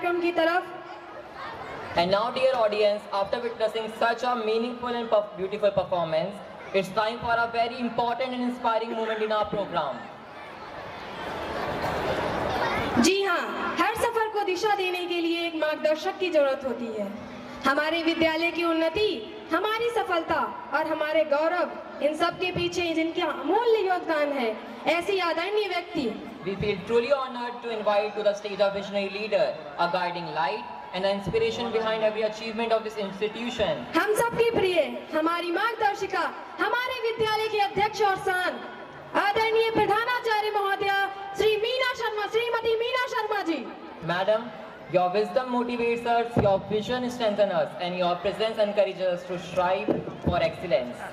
कार्यक्रम की तरफ। And now, dear audience, after witnessing such a meaningful and beautiful performance, it's time for a very important and inspiring moment in our program. जी हाँ, हर सफर को दिशा देने के लिए एक मार्गदर्शक की जरूरत होती है। हमारे विद्यालय की उन्नति, हमारी सफलता और हमारे गौरव, इन सब के पीछे जिनका अमूल्य योगदान है, ऐसी आदरणीय व्यक्ति। We feel truly honored to invite to the stage a visionary leader, a guiding light, and an inspiration behind every achievement of this institution. हम सबकी प्रिय, हमारी मार्गदर्शिका, हमारे विद्यालय के अध्यक्ष और सान, आदरणीय प्रधानाचार्य महोदया Shri Meena Sharma, Shrimati Meena Sharma ji. Madam, your wisdom motivates us, your vision strengthens us, and your presence encourages us to strive for excellence.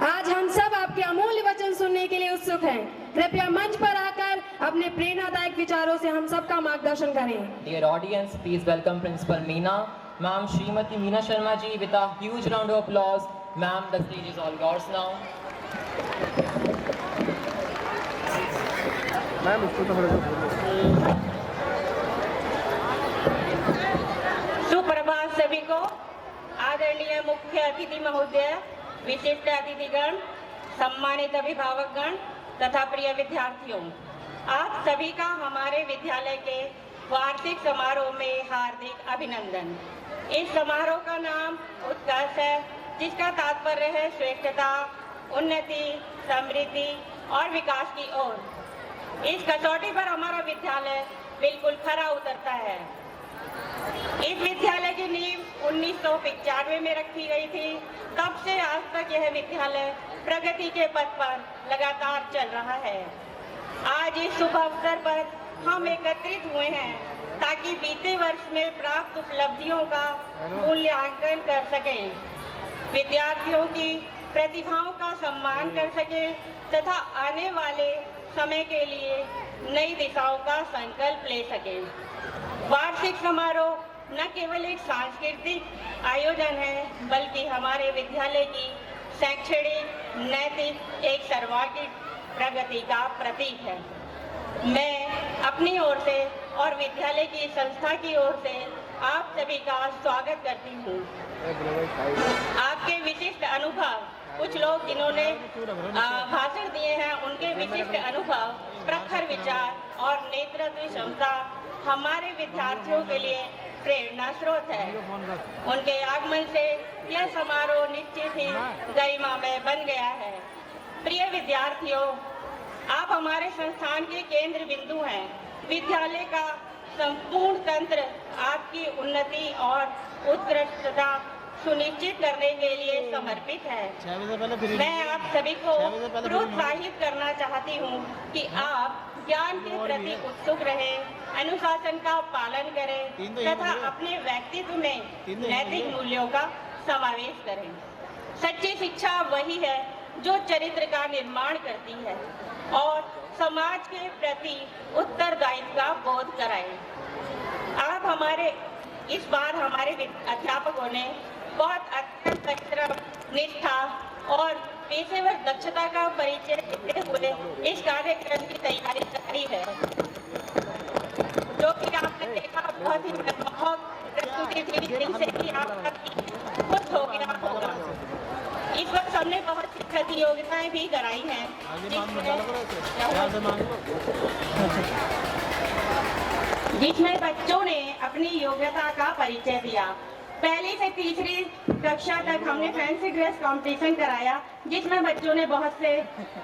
आज हम सब आपके अमूल्य वचन सुनने के लिए उत्सुक हैं। कृपया मंच पर आकर अपने प्रेरणादायक विचारों से हम सबका मार्गदर्शन करें। Dear audience, please welcome Principal Meena, Ma'am Srimati Meena Sharma ji with a huge round of applause. Ma'am, the stage is all yours now. Ma'am, सुप्रभात सभी को। आदरणीय मुख्य अतिथि महोदय, विशिष्ट अतिथिगण, सम्मानित अभिभावकगण तथा प्रिय विद्यार्थियों, आप सभी का हमारे विद्यालय के वार्षिक समारोह में हार्दिक अभिनंदन। इस समारोह का नाम उत्कर्ष है, जिसका तात्पर्य है श्रेष्ठता, उन्नति, समृद्धि और विकास की ओर। इस कसौटी पर हमारा विद्यालय बिल्कुल खरा उतरता है। इस विद्यालय की नींव 1995 में रखी गई थी। तब से आज तक यह विद्यालय प्रगति के पथ पर लगातार चल रहा है। आज इस शुभ अवसर पर हम एकत्रित हुए हैं ताकि बीते वर्ष में प्राप्त उपलब्धियों का मूल्यांकन कर सकें, विद्यार्थियों की प्रतिभाओं का सम्मान कर सकें तथा आने वाले समय के लिए नई दिशाओं का संकल्प ले सकें। वार्षिक समारोह न केवल एक सांस्कृतिक आयोजन है, बल्कि हमारे विद्यालय की शैक्षणिक, नैतिक एक सर्वांगीण प्रगति का प्रतीक है। मैं अपनी ओर से और विद्यालय की संस्था की ओर से आप सभी का स्वागत करती हूँ। आपके विशिष्ट अनुभव, कुछ लोग जिन्होंने भाषण दिए हैं, उनके विशिष्ट अनुभव, प्रखर विचार और नेतृत्व क्षमता हमारे विद्यार्थियों के लिए प्रेरणा स्रोत है। उनके आगमन से यह समारोह निश्चित ही गरिमामय बन गया है। प्रिय विद्यार्थियों, आप हमारे संस्थान के केंद्र बिंदु हैं। विद्यालय का संपूर्ण तंत्र आपकी उन्नति और उत्कृष्टता सुनिश्चित करने के लिए समर्पित है। मैं आप सभी को प्रोत्साहित करना चाहती हूँ कि आप ज्ञान के प्रति उत्सुक रहें, अनुशासन का पालन करें तथा अपने व्यक्तित्व में नैतिक मूल्यों का समावेश करें। सच्ची शिक्षा वही है जो चरित्र का निर्माण करती है और समाज के प्रति उत्तरदायित्व का बोध कराए। आप हमारे इस बार हमारे अध्यापकों ने बहुत अत्यंत परिश्रम, निष्ठा और पेशेवर दक्षता का परिचय देते हुए इस कार्यक्रम की तैयारी जारी है, जो कि आपने देखा बहुत ही मनमोहक प्रस्तुति थी, जिनसे कि आपका खुश हो गया होगा। इस वक्त हमने बहुत सी प्रतियोगिताएं भी कराई हैं, जिसमें बच्चों ने अपनी योग्यता का परिचय दिया। पहली से तीसरी कक्षा तक हमने फैंसी ड्रेस कंपटीशन कराया, जिसमें बच्चों ने बहुत से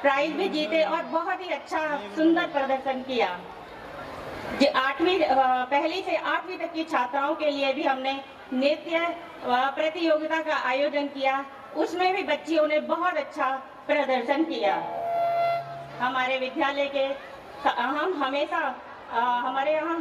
प्राइज भी जीते और बहुत ही अच्छा सुंदर प्रदर्शन किया। पहली से 8वीं तक की छात्राओं के लिए भी हमने नृत्य प्रतियोगिता का आयोजन किया, उसमें भी बच्चियों ने बहुत अच्छा प्रदर्शन किया। हमारे विद्यालय के हमारे यहाँ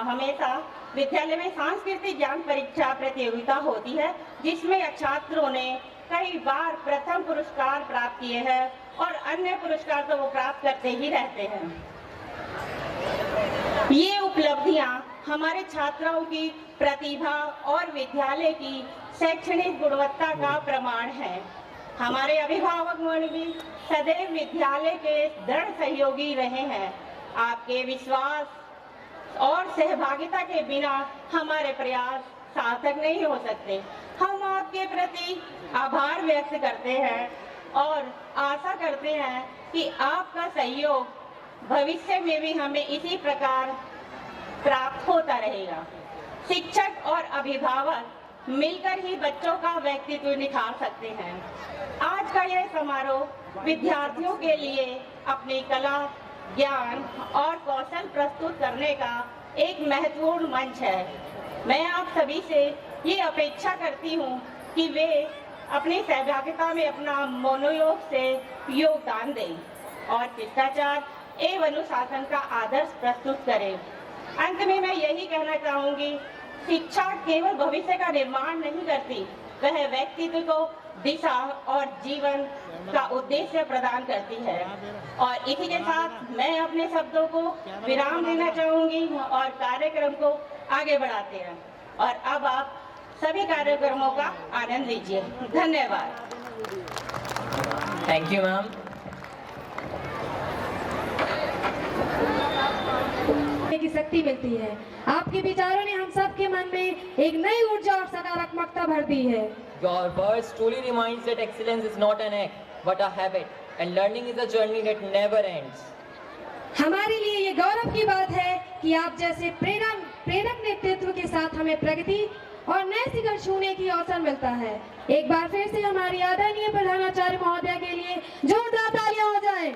हमेशा विद्यालय में सांस्कृतिक ज्ञान परीक्षा प्रतियोगिता होती है, जिसमें छात्रों ने कई बार प्रथम पुरस्कार प्राप्त किए हैं और अन्य पुरस्कार तो वो प्राप्त करते ही रहते हैं। ये उपलब्धियां हमारे छात्राओं की प्रतिभा और विद्यालय की शैक्षणिक गुणवत्ता का प्रमाण है। हमारे अभिभावकगण भी सदैव विद्यालय के दृढ़ सहयोगी रहे हैं। आपके विश्वास और सहभागिता के बिना हमारे प्रयास सार्थक नहीं हो सकते। हम आपके प्रति आभार व्यक्त करते हैं और आशा करते हैं कि आपका सहयोग भविष्य में भी हमें इसी प्रकार प्राप्त होता रहेगा। शिक्षक और अभिभावक मिलकर ही बच्चों का व्यक्तित्व निखार सकते हैं। आज का यह समारोह विद्यार्थियों के लिए अपनी कला, ज्ञान और कौशल प्रस्तुत करने का एक महत्वपूर्ण मंच है। मैं आप सभी से ये अपेक्षा करती हूँ कि वे अपनी सहभागिता में अपना मनोयोग से योगदान दें और शिष्टाचार एवं अनुशासन का आदर्श प्रस्तुत करें। अंत में मैं यही कहना चाहूंगी, शिक्षा केवल भविष्य का निर्माण नहीं करती, वह व्यक्तित्व को दिशा और जीवन का उद्देश्य प्रदान करती है। और इसी के साथ मैं अपने शब्दों को विराम देना चाहूंगी और कार्यक्रम को आगे बढ़ाते हैं। और अब आप सभी कार्यक्रमों का आनंद लीजिए। धन्यवाद। Thank you, ma'am. की शक्ति मिलती है। आपके विचारों ने हम सब के मन में एक नई ऊर्जा और सकारात्मकता भर दी है। Your words truly reminds that excellence is not an act, but a habit, and learning is a journey that never ends. हमारे लिए ये गौरव की बात है कि आप जैसे प्रेरक नेतृत्व के साथ हमें प्रगति और नए शिखर छूने की अवसर मिलता है। एक बार फिर से हमारी आदरणीय प्रधानाचार्य महोदया के लिए जोरदार तालियां हो जाएं।